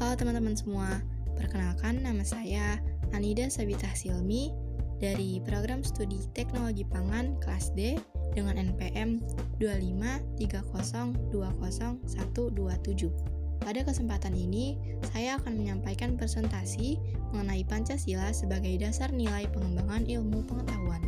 Halo teman-teman semua, perkenalkan nama saya Anida Sabitah Silmi dari Program Studi Teknologi Pangan kelas D dengan NPM 253020127. Pada kesempatan ini, saya akan menyampaikan presentasi mengenai Pancasila sebagai dasar nilai pengembangan ilmu pengetahuan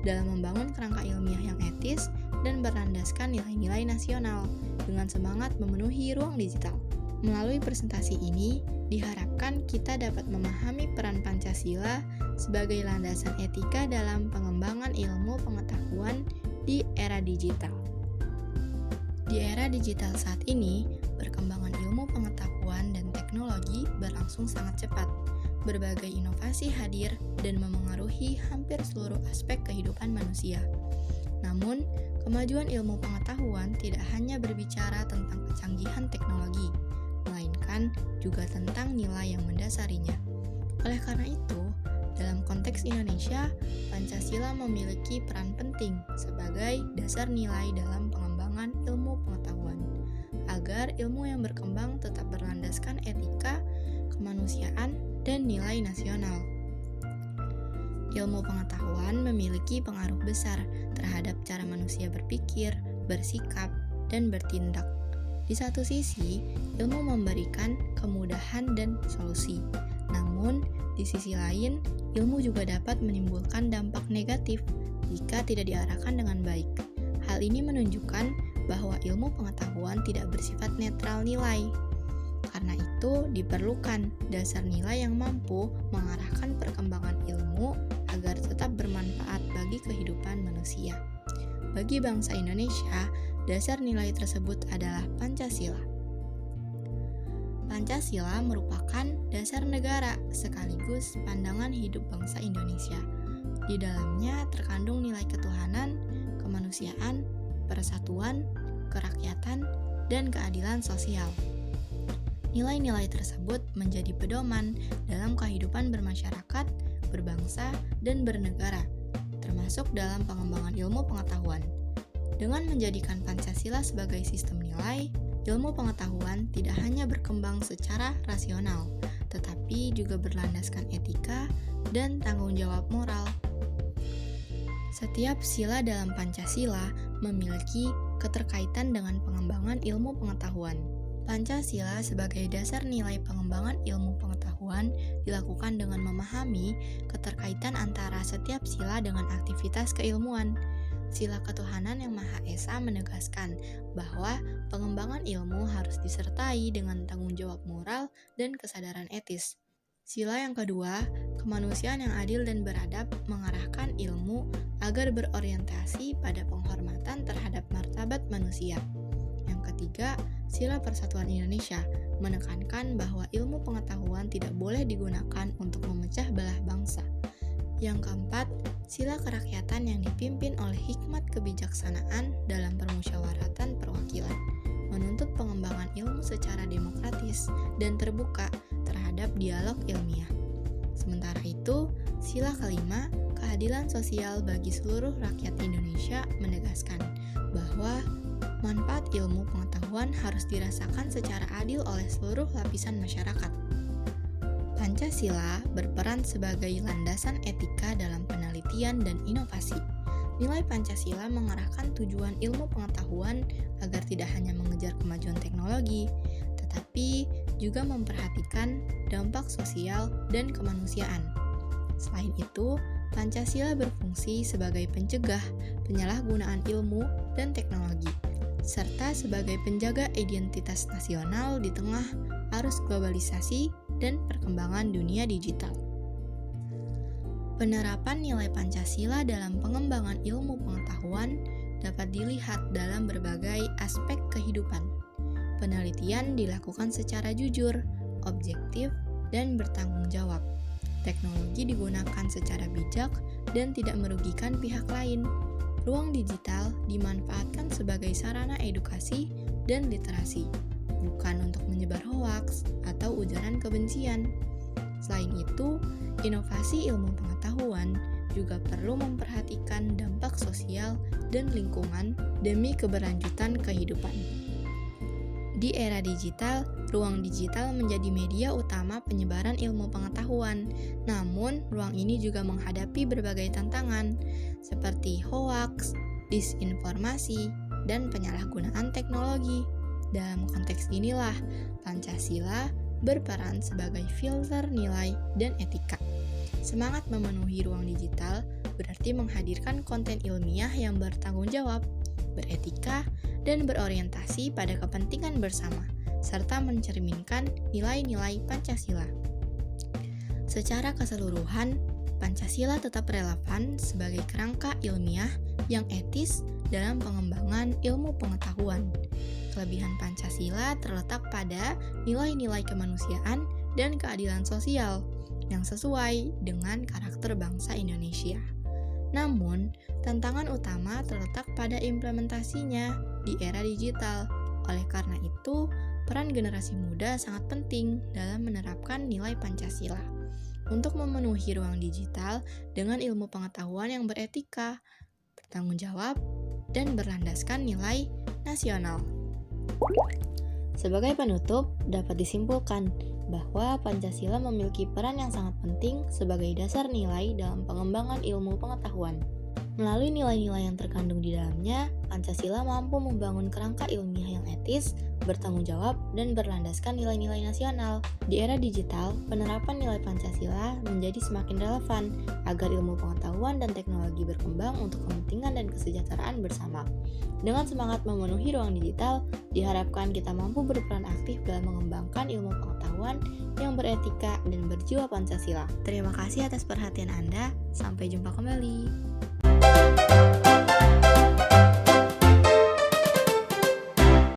dalam membangun kerangka ilmiah yang etis dan berlandaskan nilai-nilai nasional dengan semangat memenuhi ruang digital. Melalui presentasi ini, diharapkan kita dapat memahami peran Pancasila sebagai landasan etika dalam pengembangan ilmu pengetahuan di era digital. Di era digital saat ini, perkembangan ilmu pengetahuan dan teknologi berlangsung sangat cepat. Berbagai inovasi hadir dan memengaruhi hampir seluruh aspek kehidupan manusia. Namun, kemajuan ilmu pengetahuan tidak hanya berbicara tentang kecanggihan teknologi, melainkan juga tentang nilai yang mendasarinya. Oleh karena itu, dalam konteks Indonesia, Pancasila memiliki peran penting sebagai dasar nilai dalam pengembangan ilmu pengetahuan, agar ilmu yang berkembang tetap berlandaskan etika, kemanusiaan, dan nilai nasional. Ilmu pengetahuan memiliki pengaruh besar terhadap cara manusia berpikir, bersikap, dan bertindak. Di satu sisi, ilmu memberikan kemudahan dan solusi. Namun, di sisi lain, ilmu juga dapat menimbulkan dampak negatif jika tidak diarahkan dengan baik. Hal ini menunjukkan bahwa ilmu pengetahuan tidak bersifat netral nilai. Karena itu, diperlukan dasar nilai yang mampu mengarahkan perkembangan ilmu agar tetap bermanfaat bagi kehidupan manusia. Bagi bangsa Indonesia, dasar nilai tersebut adalah Pancasila. Pancasila merupakan dasar negara sekaligus pandangan hidup bangsa Indonesia. Di dalamnya terkandung nilai ketuhanan, kemanusiaan, persatuan, kerakyatan, dan keadilan sosial. Nilai-nilai tersebut menjadi pedoman dalam kehidupan bermasyarakat, berbangsa, dan bernegara, termasuk dalam pengembangan ilmu pengetahuan. Dengan menjadikan Pancasila sebagai sistem nilai, ilmu pengetahuan tidak hanya berkembang secara rasional, tetapi juga berlandaskan etika dan tanggung jawab moral. Setiap sila dalam Pancasila memiliki keterkaitan dengan pengembangan ilmu pengetahuan. Pancasila sebagai dasar nilai pengembangan ilmu pengetahuan dilakukan dengan memahami keterkaitan antara setiap sila dengan aktivitas keilmuan. Sila ketuhanan yang Maha Esa menegaskan bahwa pengembangan ilmu harus disertai dengan tanggung jawab moral dan kesadaran etis. Sila yang kedua, kemanusiaan yang adil dan beradab mengarahkan ilmu agar berorientasi pada penghormatan terhadap martabat manusia. Yang ketiga, sila persatuan Indonesia menekankan bahwa ilmu pengetahuan tidak boleh digunakan untuk memecah belah bangsa. Yang keempat, sila kerakyatan yang dipimpin oleh hikmat kebijaksanaan dalam permusyawaratan perwakilan, menuntut pengembangan ilmu secara demokratis dan terbuka terhadap dialog ilmiah. Sementara itu, sila kelima, keadilan sosial bagi seluruh rakyat Indonesia menegaskan bahwa manfaat ilmu pengetahuan harus dirasakan secara adil oleh seluruh lapisan masyarakat. Pancasila berperan sebagai landasan etika dalam penelitian dan inovasi. Nilai Pancasila mengarahkan tujuan ilmu pengetahuan agar tidak hanya mengejar kemajuan teknologi, tetapi juga memperhatikan dampak sosial dan kemanusiaan. Selain itu, Pancasila berfungsi sebagai pencegah penyalahgunaan ilmu dan teknologi, serta sebagai penjaga identitas nasional di tengah arus globalisasi dan perkembangan dunia digital. Penerapan nilai Pancasila dalam pengembangan ilmu pengetahuan dapat dilihat dalam berbagai aspek kehidupan. Penelitian dilakukan secara jujur, objektif, dan bertanggung jawab. Teknologi digunakan secara bijak dan tidak merugikan pihak lain. Ruang digital dimanfaatkan sebagai sarana edukasi dan literasi, bukan untuk menyebar hoaks atau ujaran kebencian. Selain itu, inovasi ilmu pengetahuan juga perlu memperhatikan dampak sosial dan lingkungan demi keberlanjutan kehidupan. Di era digital, ruang digital menjadi media utama penyebaran ilmu pengetahuan. Namun, ruang ini juga menghadapi berbagai tantangan seperti hoaks, disinformasi, dan penyalahgunaan teknologi. Dalam konteks inilah, Pancasila berperan sebagai filter nilai dan etika. Semangat memenuhi ruang digital berarti menghadirkan konten ilmiah yang bertanggung jawab, beretika, dan berorientasi pada kepentingan bersama, serta mencerminkan nilai-nilai Pancasila. Secara keseluruhan, Pancasila tetap relevan sebagai kerangka ilmiah yang etis dalam pengembangan ilmu pengetahuan. Kelebihan Pancasila terletak pada nilai-nilai kemanusiaan dan keadilan sosial yang sesuai dengan karakter bangsa Indonesia. Namun, tantangan utama terletak pada implementasinya di era digital. Oleh karena itu, peran generasi muda sangat penting dalam menerapkan nilai Pancasila untuk memenuhi ruang digital dengan ilmu pengetahuan yang beretika, bertanggung jawab, dan berlandaskan nilai nasional. Sebagai penutup, dapat disimpulkan bahwa Pancasila memiliki peran yang sangat penting sebagai dasar nilai dalam pengembangan ilmu pengetahuan. Melalui nilai-nilai yang terkandung di dalamnya, Pancasila mampu membangun kerangka ilmiah yang etis, bertanggung jawab, dan berlandaskan nilai-nilai nasional. Di era digital, penerapan nilai Pancasila menjadi semakin relevan agar ilmu pengetahuan dan teknologi berkembang untuk kepentingan dan kesejahteraan bersama. Dengan semangat memenuhi ruang digital, diharapkan kita mampu berperan aktif dalam mengembangkan ilmu pengetahuan yang beretika dan berjiwa Pancasila. Terima kasih atas perhatian Anda. Sampai jumpa kembali.